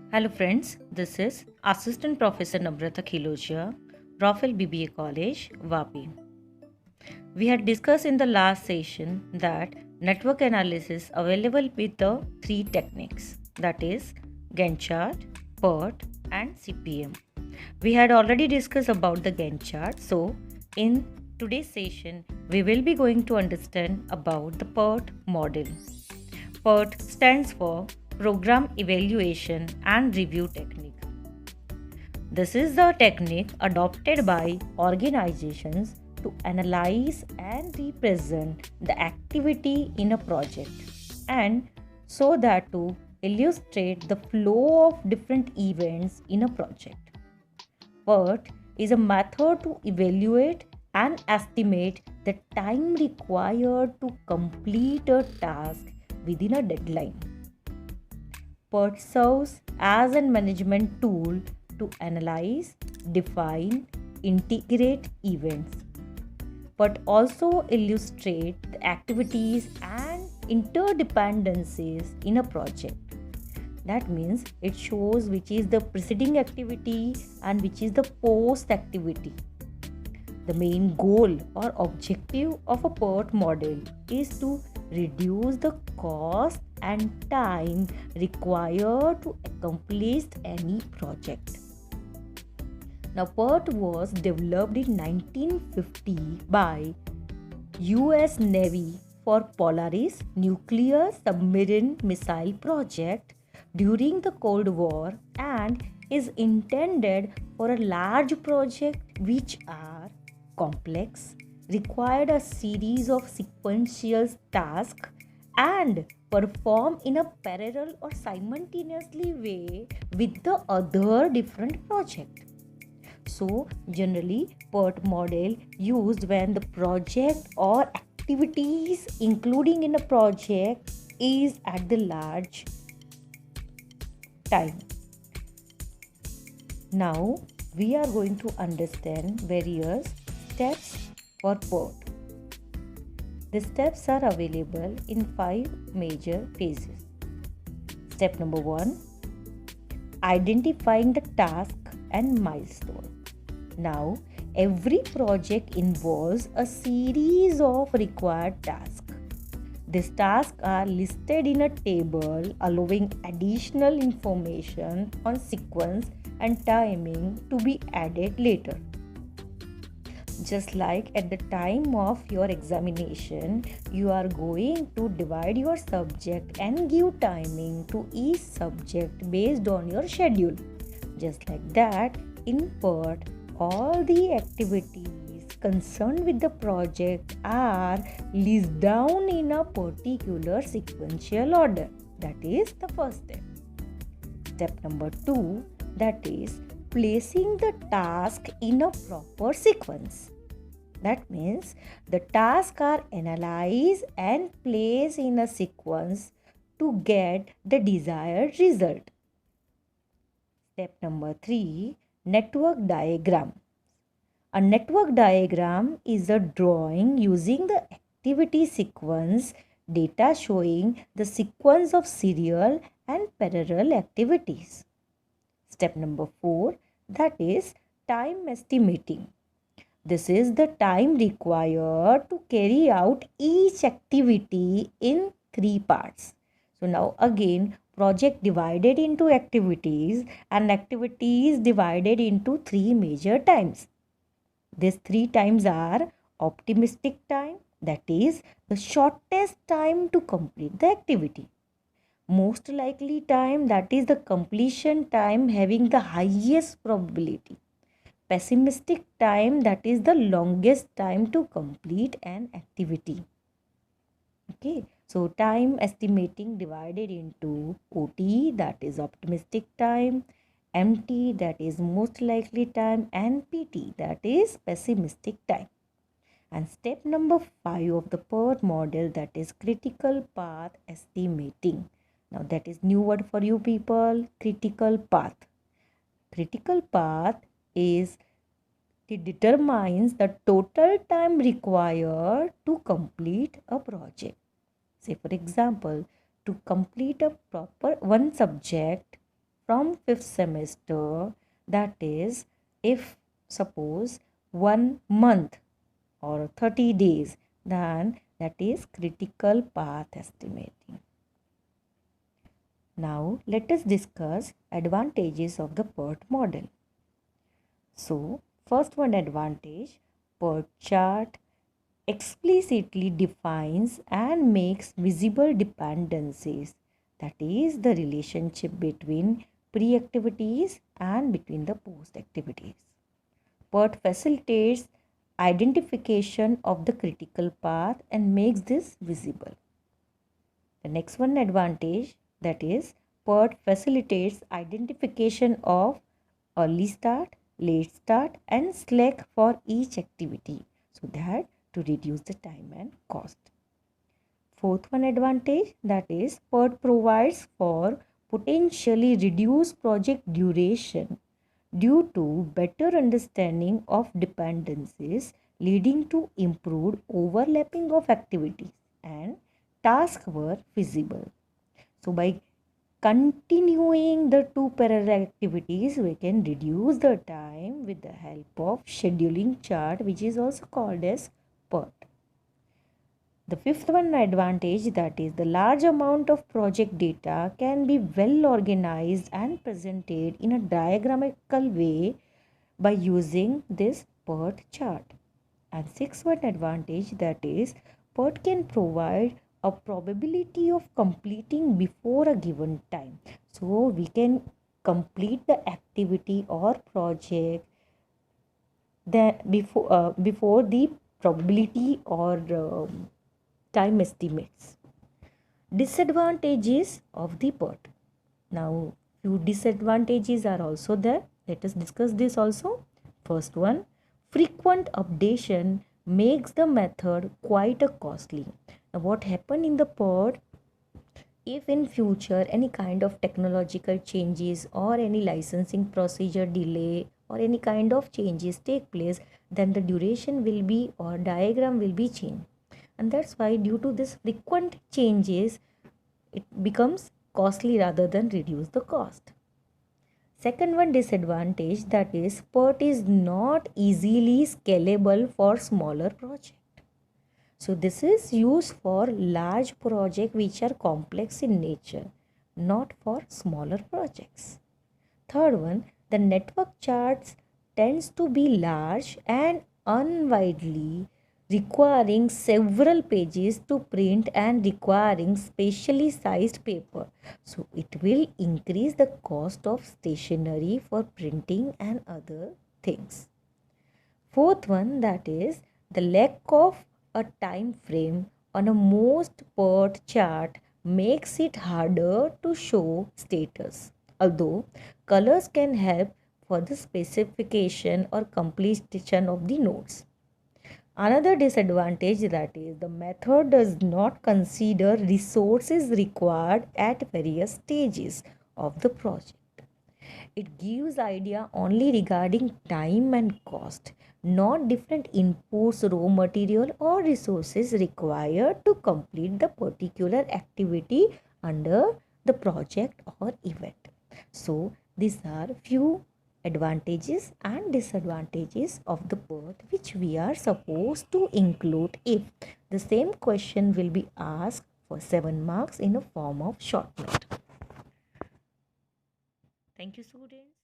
Hello friends, this is Assistant Professor Namrata Khilochia, Rafael BBA College, Vapi. We had discussed in the last session that network analysis available with the three techniques, that is Gantt chart, PERT and CPM. We had already discussed about the Gantt chart, so in today's session we will be going to understand about the PERT model. PERT stands for Program Evaluation and Review Technique. This is the technique adopted by organizations to analyze and represent the activity in a project and so that to illustrate the flow of different events in a project. PERT is a method to evaluate and estimate the time required to complete a task within a deadline. PERT serves as a management tool to analyze, define, integrate events, but also illustrate the activities and interdependencies in a project. That means it shows which is the preceding activity and which is the post activity. The main goal or objective of a PERT model is to reduce the cost and time required to accomplish any project. Now, PERT was developed in 1950 by US Navy for Polaris nuclear submarine missile project during the Cold War and is intended for a large project which are complex, required a series of sequential tasks and perform in a parallel or simultaneously way with the other different project. So generally PERT model used when the project or activities including in a project is at the large time. Now we are going to understand various steps for PERT. The steps are available in 5 major phases. Step number 1, identifying the task and milestone. Now, every project involves a series of required tasks. These tasks are listed in a table allowing additional information on sequence and timing to be added later. Just like at the time of your examination, you are going to divide your subject and give timing to each subject based on your schedule. Just like that, in PERT, all the activities concerned with the project are listed down in a particular sequential order. That is the first step. Step number 2, that is placing the task in a proper sequence. That means the tasks are analyzed and placed in a sequence to get the desired result. Step number 3, network diagram. A network diagram is a drawing using the activity sequence data showing the sequence of serial and parallel activities. Step number 4, that is time estimating. This is the time required to carry out each activity in 3 parts. So now again, project divided into activities and activities divided into 3 major times. These 3 times are optimistic time, that is the shortest time to complete the activity. Most likely time, that is the completion time having the highest probability. Pessimistic time, that is the longest time to complete an activity. Okay, so time estimating divided into OT, that is optimistic time, MT, that is most likely time, and PT, that is pessimistic time. And step number 5 of the PERT model, that is critical path estimating. Now that is new word for you people, critical path. Critical path is it determines the total time required to complete a project. Say for example, to complete a proper one subject from fifth semester, that is, if suppose 1 month or 30 days, then that is critical path estimating. Now let us discuss advantages of the PERT model. So first one advantage, PERT chart explicitly defines and makes visible dependencies, that is the relationship between pre-activities and between the post-activities. PERT facilitates identification of the critical path and makes this visible. The next one advantage, that is PERT facilitates identification of early start, late start and slack for each activity, so that to reduce the time and cost. Fourth one advantage, that is PERT provides for potentially reduced project duration due to better understanding of dependencies, leading to improved overlapping of activities and tasks were feasible. So by continuing the two parallel activities, we can reduce the time with the help of scheduling chart, which is also called as PERT. The fifth one advantage, that is the large amount of project data can be well organized and presented in a diagrammatical way by using this PERT chart. And sixth one advantage, that is PERT can provide a probability of completing before a given time. So we can complete the activity or project that before the probability or time estimates. Disadvantages of the PERT. Now few disadvantages are also there. Let us discuss this also. First one, frequent updation makes the method quite a costly. Now what happened in the PERT, if in future any kind of technological changes or any licensing procedure delay or any kind of changes take place, then the duration will be or diagram will be changed. And that's why due to this frequent changes, it becomes costly rather than reduce the cost. Second one disadvantage, that is PERT is not easily scalable for smaller projects. So this is used for large projects which are complex in nature, not for smaller projects. Third one, the network charts tends to be large and unwieldy, requiring several pages to print and requiring specially sized paper. So it will increase the cost of stationery for printing and other things. Fourth one, that is the lack of a time frame on a most PERT chart makes it harder to show status, although colors can help for the specification or completion of the nodes. Another disadvantage, that is the method does not consider resources required at various stages of the project. It gives idea only regarding time and cost, not different inputs, raw material or resources required to complete the particular activity under the project or event. So these are few advantages and disadvantages of the PERT which we are supposed to include if the same question will be asked for 7 marks in a form of short note. Thank you, students.